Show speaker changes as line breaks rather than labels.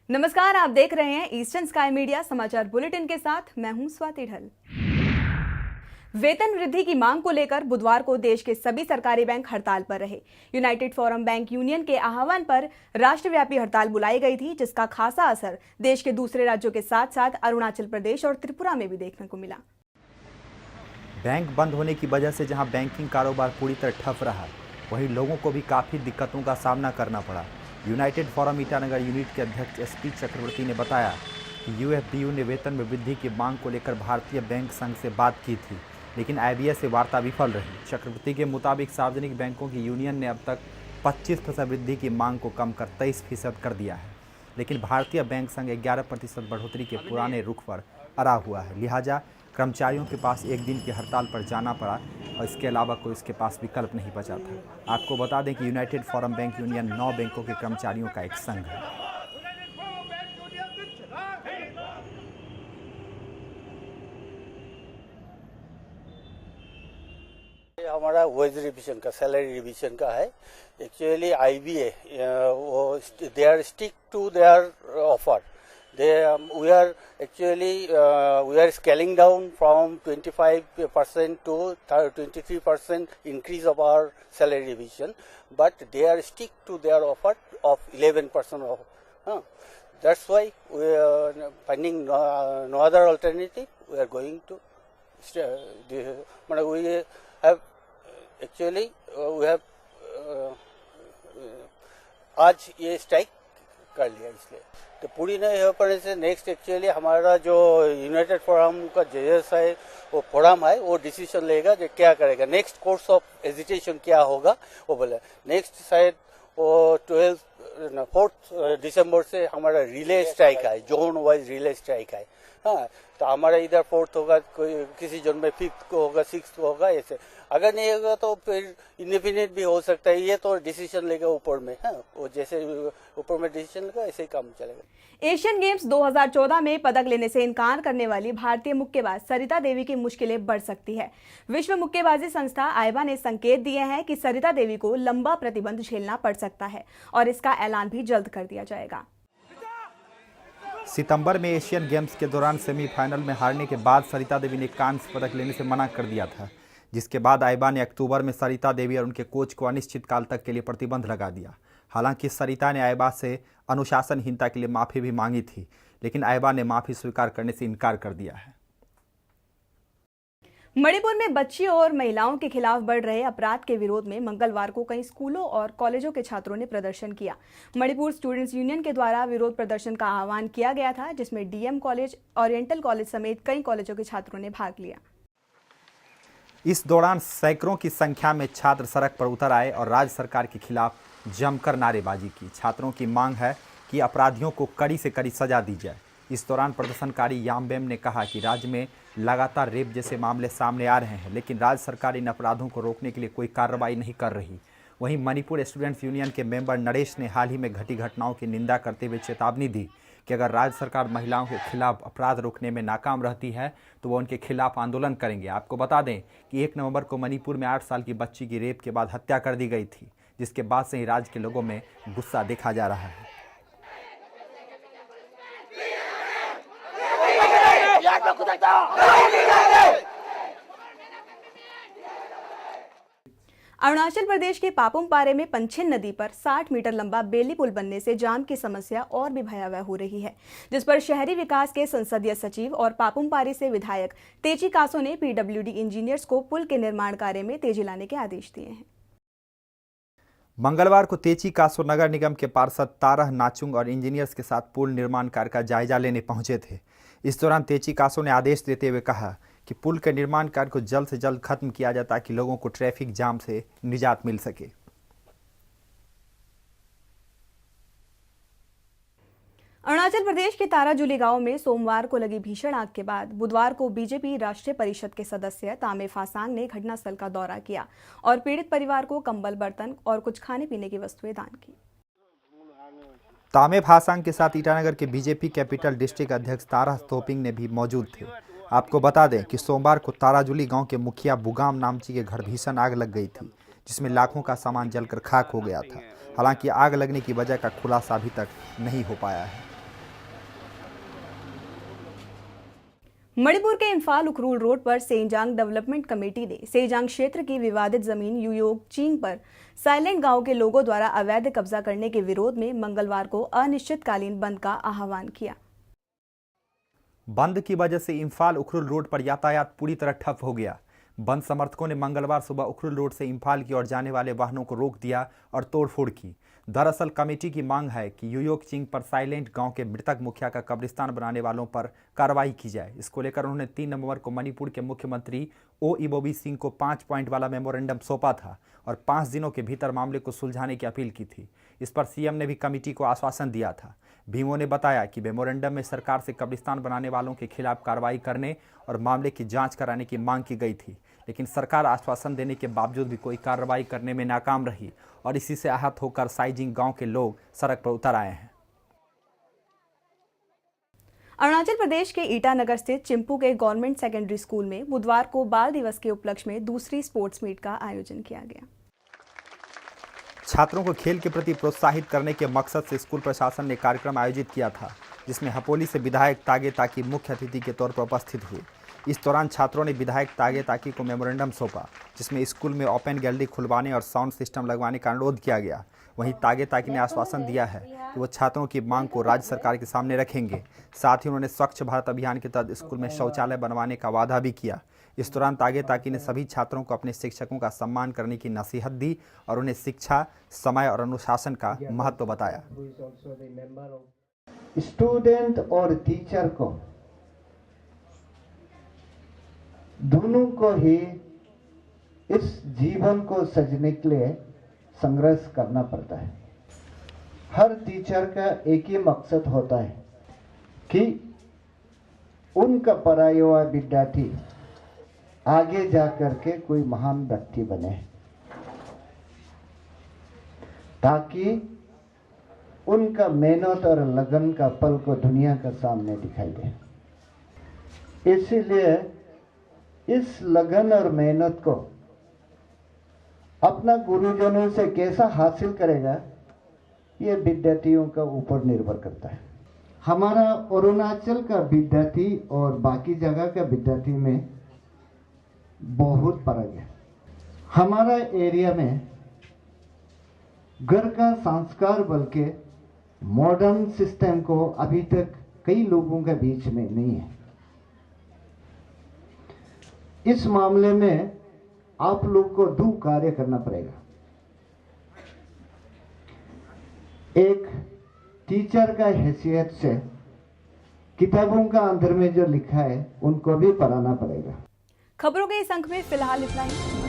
नमस्कार, आप देख रहे हैं ईस्टर्न स्काई मीडिया समाचार बुलेटिन के साथ मैं हूं स्वाति ढल। वेतन वृद्धि की मांग को लेकर बुधवार को देश के सभी सरकारी बैंक हड़ताल पर रहे। यूनाइटेड फोरम बैंक यूनियन के आह्वान पर राष्ट्रव्यापी हड़ताल बुलाई गई थी, जिसका खासा असर देश के दूसरे राज्यों के साथ साथ अरुणाचल प्रदेश और त्रिपुरा में भी देखने को मिला।
बैंक बंद होने की वजह से जहां बैंकिंग कारोबार पूरी तरह ठप रहा, वहीं लोगों को भी काफ़ी दिक्कतों का सामना करना पड़ा। यूनाइटेड फोरम ईटानगर यूनिट के अध्यक्ष एसपी चक्रवर्ती ने बताया कि यूएफबीयू ने वेतन में वृद्धि की मांग को लेकर भारतीय बैंक संघ से बात की थी, लेकिन आईबीएस से वार्ता विफल रही। चक्रवर्ती के मुताबिक सार्वजनिक बैंकों की यूनियन ने अब तक 25% वृद्धि की मांग को कम कर 23% कर दिया है, लेकिन भारतीय बैंक संघ 11% बढ़ोतरी के पुराने रुख पर अड़ा हुआ है। लिहाजा कर्मचारियों के पास एक दिन की हड़ताल पर जाना पड़ा और इसके अलावा कोई इसके पास विकल्प नहीं बचा था। आपको बता दें कि यूनाइटेड फोरम बैंक यूनियन 9 बैंकों के कर्मचारियों का एक संघ है।
हमारा वेज रिविजन का, सैलरी रिविजन का है। एक्चुअली आईबीए वो they are stick to their offer. We are actually we are scaling down from 25% to 23% increase of our salary revision, but they are stick to their offer of 11% off. That's why we are finding no other alternative. We are going to we have actually we have आज ये strike कर लिया, इसलिए तो पूरी नहीं हो पाने से नेक्स्ट एक्चुअली हमारा जो यूनाइटेड फोरम का जजेस है, वो फोरम है, वो डिसीजन लेगा कि क्या करेगा, नेक्स्ट कोर्स ऑफ एजिटेशन क्या होगा। वो बोले नेक्स्ट शायद वो 4 दिसंबर से हमारा रिले स्ट्राइक है, जोन वाइज रिले स्ट्राइक है। हाँ, तो हमारा इधर 4th होगा, कोई किसी जोन में 5th को होगा, 6th को होगा, ऐसे। अगर नहीं होगा तो फिर इंडिपेंडेंट भी हो सकता है। ये तो डिसीजन लेगा ऊपर में। हाँ, वो जैसे ऊपर में डिसीजन लेगा ऐसे ही काम चलेगा।
एशियन गेम्स 2014 में पदक लेने से इनकार करने वाली भारतीय मुक्केबाज सरिता देवी की मुश्किलें बढ़ सकती है। विश्व मुक्केबाजी संस्था आईबा ने संकेत दिए हैं कि सरिता देवी को लंबा प्रतिबंध झेलना पड़ सकता है और इसका ऐलान भी जल्द कर दिया जाएगा।
सितंबर में एशियन गेम्स के दौरान सेमीफाइनल में हारने के बाद सरिता देवी ने कांस्य पदक लेने से मना कर दिया था, जिसके बाद आईबा ने अक्टूबर में सरिता देवी और उनके कोच को अनिश्चित काल तक के लिए प्रतिबंध लगा दिया। हालांकि सरिता ने आईबा से अनुशासनहीनता के लिए माफ़ी भी मांगी थी, लेकिन आईबा ने माफ़ी स्वीकार करने से इनकार कर दिया है।
मणिपुर में बच्चियों और महिलाओं के खिलाफ बढ़ रहे अपराध के विरोध में मंगलवार को कई स्कूलों और कॉलेजों के छात्रों ने प्रदर्शन किया। मणिपुर स्टूडेंट्स यूनियन के द्वारा विरोध प्रदर्शन का आह्वान किया गया था, जिसमें डीएम कॉलेज, ओरिएंटल कॉलेज समेत कई कॉलेजों के छात्रों ने भाग लिया।
इस दौरान सैकड़ों की संख्या में छात्र सड़क पर उतर आए और राज्य सरकार के खिलाफ जमकर नारेबाजी की। छात्रों की मांग है कि अपराधियों को कड़ी से कड़ी सजा दी जाए। इस दौरान प्रदर्शनकारी यामबेम ने कहा कि राज्य में लगातार रेप जैसे मामले सामने आ रहे हैं, लेकिन राज्य सरकार इन अपराधों को रोकने के लिए कोई कार्रवाई नहीं कर रही। वहीं मणिपुर स्टूडेंट्स यूनियन के मेंबर नरेश ने हाल ही में घटी घटनाओं की निंदा करते हुए चेतावनी दी कि अगर राज्य सरकार महिलाओं के खिलाफ अपराध रोकने में नाकाम रहती है तो वो उनके खिलाफ आंदोलन करेंगे। आपको बता दें कि 1 नवंबर को मणिपुर में 8 साल की बच्ची की रेप के बाद हत्या कर दी गई थी, जिसके बाद से ही राज्य के लोगों में गुस्सा देखा जा रहा है।
अरुणाचल प्रदेश के पापुम पारे में पंछिन नदी पर 60 मीटर लंबा बेली पुल बनने से जाम की समस्या और भी भयावह हो रही है, जिस पर शहरी विकास के संसदीय सचिव और पापुम पारे से विधायक तेची कासो ने पीडब्ल्यूडी इंजीनियर्स को पुल के निर्माण कार्य में तेजी लाने के आदेश दिए हैं।
मंगलवार को तेची कासो नगर निगम के पार्षद तारह नाचुंग और इंजीनियर्स के साथ पुल निर्माण कार्य का जायजा लेने पहुंचे थे। इस दौरान तेची कासो ने आदेश देते हुए कहा कि पुल के निर्माण कार्य को जल्द से जल्द खत्म किया जाए ताकि लोगों को ट्रैफिक जाम से निजात मिल सके।
अरुणाचल प्रदेश के ताराजुली गांव में सोमवार को लगी भीषण आग के बाद बुधवार को बीजेपी राष्ट्रीय परिषद के सदस्य तामे फासांग ने घटनास्थल का दौरा किया और पीड़ित परिवार को कंबल, बर्तन और कुछ खाने पीने की वस्तुएं दान की।
तामे फासांग के साथ ईटानगर के बीजेपी कैपिटल डिस्ट्रिक्ट अध्यक्ष तारा तोपिंग ने भी मौजूद थे। आपको बता दें कि सोमवार को ताराजुली गांव के मुखिया बुगाम नामची के घर भीषण आग लग गई थी, जिसमें लाखों का सामान जलकर खाक हो गया था। हालांकि आग लगने की वजह का खुलासा अभी तक नहीं हो पाया है।
मणिपुर के इम्फाल उखरूल रोड पर सेजांग डेवलपमेंट कमेटी ने सेजांग क्षेत्र की विवादित जमीन यूयोग चींग पर साइलेंट गांव के लोगों द्वारा अवैध कब्जा करने के विरोध में मंगलवार को अनिश्चितकालीन बंद का आह्वान किया।
बंद की वजह से इम्फाल उखरूल रोड पर यातायात पूरी तरह ठप हो गया। बंद समर्थकों ने मंगलवार सुबह उखरूल रोड से इम्फाल की ओर जाने वाले वाहनों को रोक दिया और तोड़फोड़ की। दरअसल कमेटी की मांग है कि यूयोग चिंग पर साइलेंट गांव के मृतक मुखिया का कब्रिस्तान बनाने वालों पर कार्रवाई की जाए। इसको लेकर उन्होंने 3 नवंबर को मणिपुर के मुख्यमंत्री ओ इबोबी सिंह को 5 पॉइंट वाला मेमोरेंडम सौंपा था और 5 दिनों के भीतर मामले को सुलझाने की अपील की थी। इस पर सीएम ने भी कमेटी को आश्वासन दिया था। भीमो ने बताया कि मेमोरेंडम में सरकार से कब्रिस्तान बनाने वालों के खिलाफ कार्रवाई करने और मामले की जांच कराने की मांग की गई थी, लेकिन सरकार आश्वासन देने के बावजूद भी कोई कार्रवाई करने में नाकाम रही और इसी से आहत होकर साइजिंग गांव के लोग सड़क पर उतर आए हैं।
अरुणाचल प्रदेश के ईटानगर स्थित चिंपू के गवर्नमेंट सेकेंडरी स्कूल में बुधवार को बाल दिवस के उपलक्ष्य में दूसरी स्पोर्ट्स मीट का आयोजन किया गया।
छात्रों को खेल के प्रति प्रोत्साहित करने के मकसद से स्कूल प्रशासन ने कार्यक्रम आयोजित किया था, जिसमें हपोली से विधायक तागे ताकी मुख्य अतिथि के तौर पर उपस्थित हुए। इस दौरान छात्रों ने विधायक तागे ताकी को मेमोरेंडम सौंपा, जिसमें स्कूल में ओपन गैलरी खुलवाने और साउंड सिस्टम लगवाने का अनुरोध किया गया। वहीं तागे ताकी ने आश्वासन दिया है कि वो छात्रों की मांग को राज्य सरकार के सामने रखेंगे। साथ ही उन्होंने स्वच्छ भारत अभियान के तहत स्कूल में शौचालय बनवाने का वादा भी किया। इस दौरान तागे ताकी ने सभी छात्रों को अपने शिक्षकों का सम्मान करने की नसीहत दी और उन्हें शिक्षा, समय और अनुशासन का महत्व बताया।
स्टूडेंट और टीचर को दोनों को ही इस जीवन को सजने के लिए संघर्ष करना पड़ता है। हर टीचर का एक ही मकसद होता है कि उनका पढ़ाया हुआ विद्यार्थी आगे जा करके कोई महान व्यक्ति बने, ताकि उनका मेहनत और लगन का पल को दुनिया के सामने दिखाई दे। इसीलिए इस लगन और मेहनत को अपना गुरुजनों से कैसा हासिल करेगा, ये विद्यार्थियों का ऊपर निर्भर करता है। हमारा अरुणाचल का विद्यार्थी और बाकी जगह का विद्यार्थी में बहुत फर्क है। हमारा एरिया में घर का संस्कार बल्कि मॉडर्न सिस्टम को अभी तक कई लोगों के बीच में नहीं है। इस मामले में आप लोग को 2 कार्य करना पड़ेगा। एक, टीचर का हैसियत से किताबों का अंदर में जो लिखा है उनको भी पढ़ाना पड़ेगा।
खबरों के इस अंक में फिलहाल इतना ही।